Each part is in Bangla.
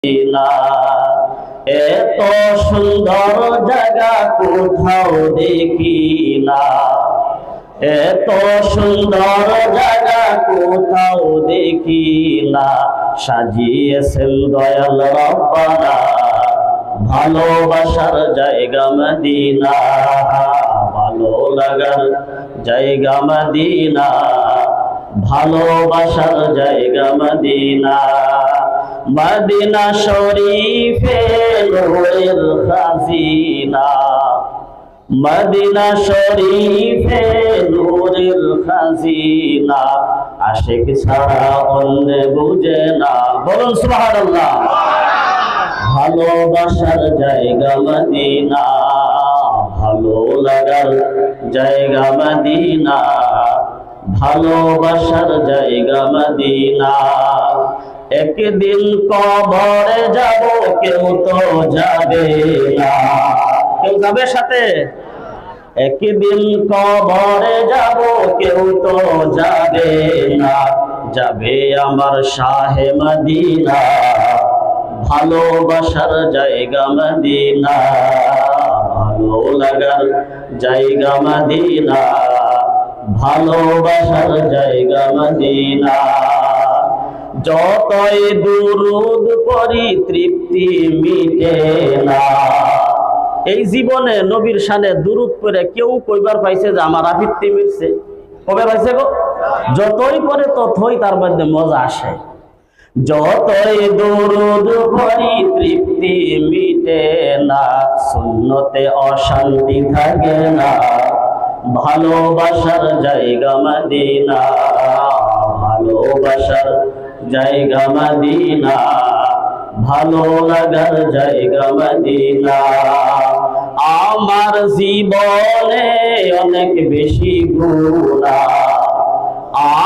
না, এত সুন্দর জায়গা কোথাও দেখি না, এত সুন্দর জায়গা কোথাও দেখি না, সাজিয়েছেন দয়াল রব্বানা ভালোবাসার জায়গা মদিনা, ভালো লাগার জায়গা মদিনা, ভালোবাসার জায়গা মদিনা। মদিনা শরীফে নূরের খাজিনা, মদিনা শরীফে নূরের খাজিনা, আশিক ছাড়া অন্য বুঝে না। বলুন সুবহানাল্লাহ। ভালোবাসার জায়গা মদিনা, ভালো লাগার জায়গা মদিনা, ভালোবাসার জায়গা মদিনা। একদিন কবরে যাব, কেউ তো যাবে না। কেউ যাবে সাথে? একদিন কবরে যাব, কেউ তো যাবে না, যাবে আমার শাহে মদিনা, ভালোবাসার জায়গা মদিনা, ভালো লাগার জায়গা মদিনা, ভালোবাসার জায়গা মদিনা। যতই দুরূদ পড়ি তৃপ্তি মিটে না। এই জীবনে নবীর শানে দুরূদ পড়ে কেউ কইবার পাইছে যে আমার আবৃত্তি মিটছে? কবে পাইছে গো? যতই পড়ে ততই তার মধ্যে মজা আসে। যতই দুরূদ পড়ি তৃপ্তি মিটে না, সুন্নতে অশান্তি থাকে না, ভালোবাসার জায়গা মদিনা, ভালোবাসার জায়গা মদিনা, ভালো লাগার জায়গা মদিনা। আমার জীবনে অনেক বেশি গুনাহ,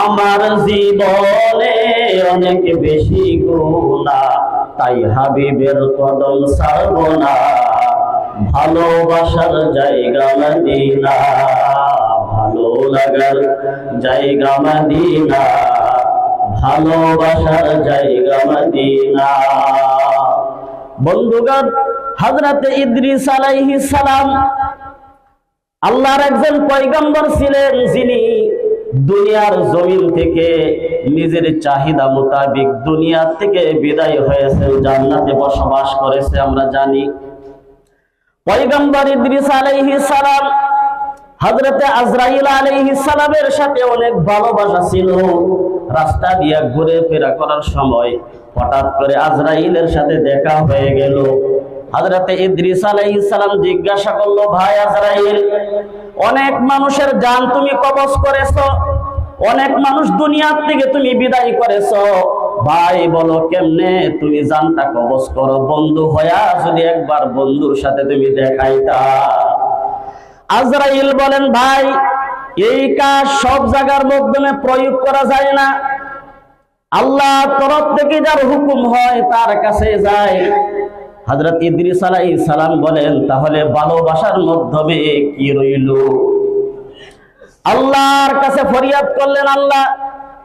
আমার জীবনে অনেক বেশি গুনাহ, তাই হাবিবের কদম ছাড়ব না, ভালোবাসার জায়গা মদিনা, ভালো লাগার জায়গা মদিনা, ভালোবাসার জায়গা মদিনা। বন্ধুগণ, হযরতে ইদ্রিস আলাইহিস সালাম আল্লাহর একজন পয়গম্বর ছিলেন, যিনি দুনিয়ার জমিন থেকে নিজের চাহিদা মোতাবেক দুনিয়া থেকে বিদায় হয়েছে, জান্নাতে বসবাস করেছে। আমরা জানি পয়গম্বর ইদ্রিস আলাইহিস সালাম হযরতে আজরাইল আলাইহিস সালামের সাথে অনেক ভালোবাসা ছিল। রাস্তা দিয়ে ঘুরে ফেরা করার সময় হঠাৎ করে আজরাইলের সাথে দেখা হয়ে গেল। হযরতে ইদ্রিস আলাইহিস সালাম জিজ্ঞাসা করলো, ভাই আজরাইল, অনেক মানুষের জান তুমি কবজ করেছো, অনেক মানুষ দুনিয়ার থেকে তুমি বিদায় করেছো, ভাই বলো কেমনে তুমি জানটা কবজ করো? বন্ধু হইয়া যদি একবার বন্ধুর সাথে তুমি দেখাইতা। আজরাইল বলেন, ভাই এই কাজ সব জায়গার মাধ্যমে প্রয়োগ করা যায় না, আল্লাহর তরফ থেকে যার হুকুম হয় তার কাছে যায়। হযরত ইদ্রিস আলাইহিস সালাম বলেন, তাহলে ভালোবাসার মাধ্যমে কি রইল? আল্লাহর কাছে ফরিয়াদ করলেন, আল্লাহ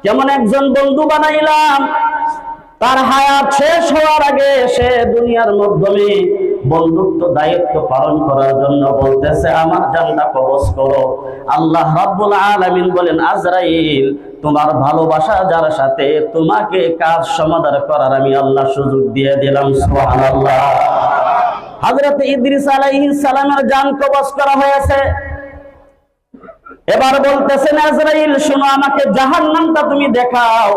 কেমন একজন বন্ধু বানাইলাম, তার হায়াত শেষ হওয়ার আগে সে দুনিয়ার মাধ্যমে বন্ধুত্ব দায়িত্ব পালন করার জন্য বলতেছে আমার জানটা কবজ করো। আল্লাহ রাব্বুল আলামিন বলেন, আজরাইল তোমার ভালোবাসা যার সাথে, তোমাকে কাজ সমাধান করার আমি আল্লাহ সুযোগ দিয়ে দিলাম। সুবহানাল্লাহ। হযরত ইদ্রিস আলাইহিস সালামের জান কবজ করা হয়েছে। এবার বলতেছেন, আজরাইল শোনো, আমাকে জাহান্নামটা তুমি দেখাও।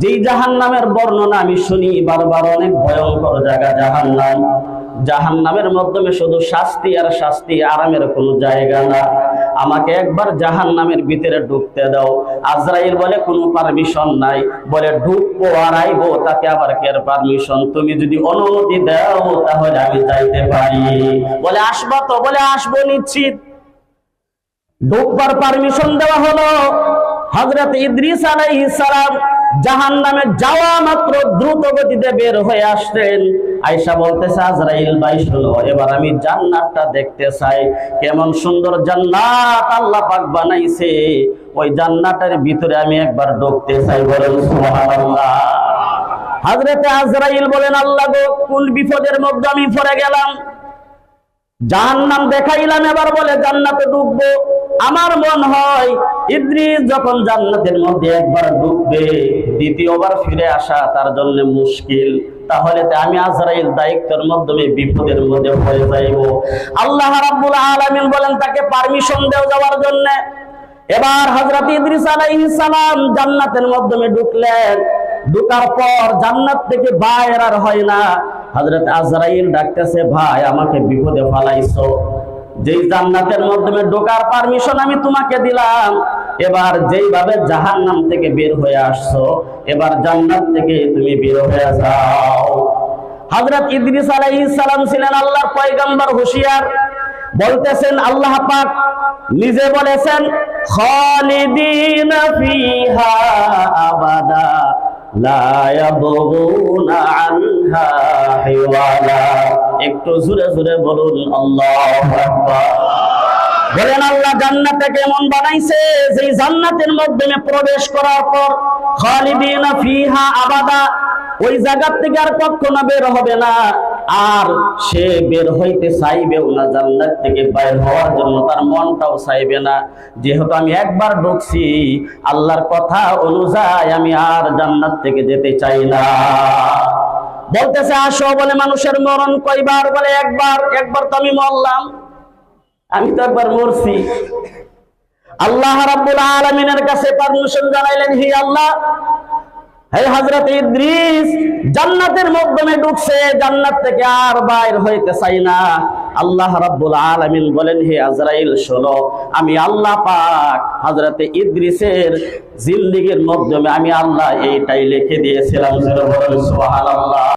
যেই জাহান্নামের বর্ণনা আমি শুনি বারবার, অনেক ভয়ঙ্কর জায়গা জাহান্নাম। জাহান্নামের মাধ্যমে শুধু শাস্তি আর শাস্তি, আরামের কোনো জায়গা না। আমাকে একবার জাহান্নামের ভিতরে ঢুকতে দাও। আজরাইল বলে কোনো পারমিশন নাই, বলে ঢুকবো আর আইবো, তাতে আবার কের পারমিশন? তুমি যদি অনুমতি দাও তাহলে আমি যাইতে পারি। বলে আসবা তো? বলে আসবো নিশ্চিত। ঢুকবার পারমিশন দেওয়া হলো। হযরত ইদ্রিস আলাইহিস সালাম জাহান্নামে যাওয়া মাত্র দ্রুত গতিতে বের হয়ে আসলেন। আয়েশা বলতেছে, আজরাইল ভাই শোনো, এবার আমি জান্নাতটা দেখতে চাই। কেমন সুন্দর জান্নাত আল্লাহ পাক বানাইছে, ওই জান্নাতের ভিতরে আমি একবার ঢুকতে চাই। বলেন সুবহানাল্লাহ। হযরতে আজরাইল বলেন, আল্লাহ গো, কোন বিপদের মধ্যে আমি পড়ে গেলাম। জাহান্নাম দেখাইলাম, এবার বলে জান্নাতে ঢুকবো। আমার মন হয় ইদ্রিস যখন জান্নাতের মধ্যে একবার ঢুকবে, দ্বিতীয়বার ফিরে আসা তার জন্য মুশকিল। তাহলে আমি আজরাইল দায়িত্বের মাধ্যমে বিপদের মধ্যে পড়ে যাইব। আল্লাহ রাব্বুল আলামিন বলেন তাকে পারমিশন দেও যাওয়ার জন্য। এবার হযরত ইদ্রিস আলাইহিস সালাম জান্নাতের মাধ্যমে ঢুকলেন। ঢোকার পর জান্নাত থেকে বাইর আর হয় না। হযরত আজরাইল ডাকতেছে, ভাই আমাকে বিপদে ফালাইছো। যেই জান্নাতের মাধ্যমে ঢোকার পারমিশন আমি তোমাকে দিলাম, এবার যেইভাবে জাহান্নাম থেকে বের হয়ে আসছো, এবার জান্নাত থেকে তুমি বের হয়ে যাও। হযরত ইদ্রিস আলাইহিস সালাম ছিলেন আল্লাহর পয়গম্বর, হুঁশিয়ার। বলতেছেন আল্লাহ পাক নিজে বলেছেন, খালিদিনা ফিহা আবাদা লা ইয়াবগুনা আনহা হিওয়ালা। একটু জোরে জোরে বলুন আল্লাহু আকবার। বলেন আল্লাহ জান্নাতে কেমন বানাইছে, যেই জান্নাতের মাধ্যমে প্রবেশ করার পর খালিদিনা ফিহা আবাদা, ওই জায়গা থেকে আর কখনো বের হবে না। আর সে বের হইতে চাইবেও না, জান্নাত থেকে বাইর হওয়ার জন্য তার মনটাও চাইবে না। যেহেতু আমি একবার ঢুকছি, আল্লাহর কথা অনুযায়ী আমি আর জান্নাত থেকে যেতে চাই না। বলতেছে আসো, বলে মানুষের মরণ কয়বার? বলে একবার। একবার তো আমি মরলাম, আমি তো একবার মরছি। আল্লাহ রাব্বুল আলামিনের কাছে পারমিশন জানাইলেন, হে আল্লাহ, হে হযরত ইদ্রিস জান্নাতের মাধ্যমে ঢুকছে, জান্নাত থেকে আর বাইর হইতে চাই না। আল্লাহ রাব্বুল আলামিন বলেন, হে আজরাইল শোনো, আমি আল্লাহ পাক হযরত ইদ্রিসের জিন্দেগীর মাধ্যমে আমি আল্লাহ এইটাই লিখে দিয়েছিলাম। সুবহানাল্লাহ।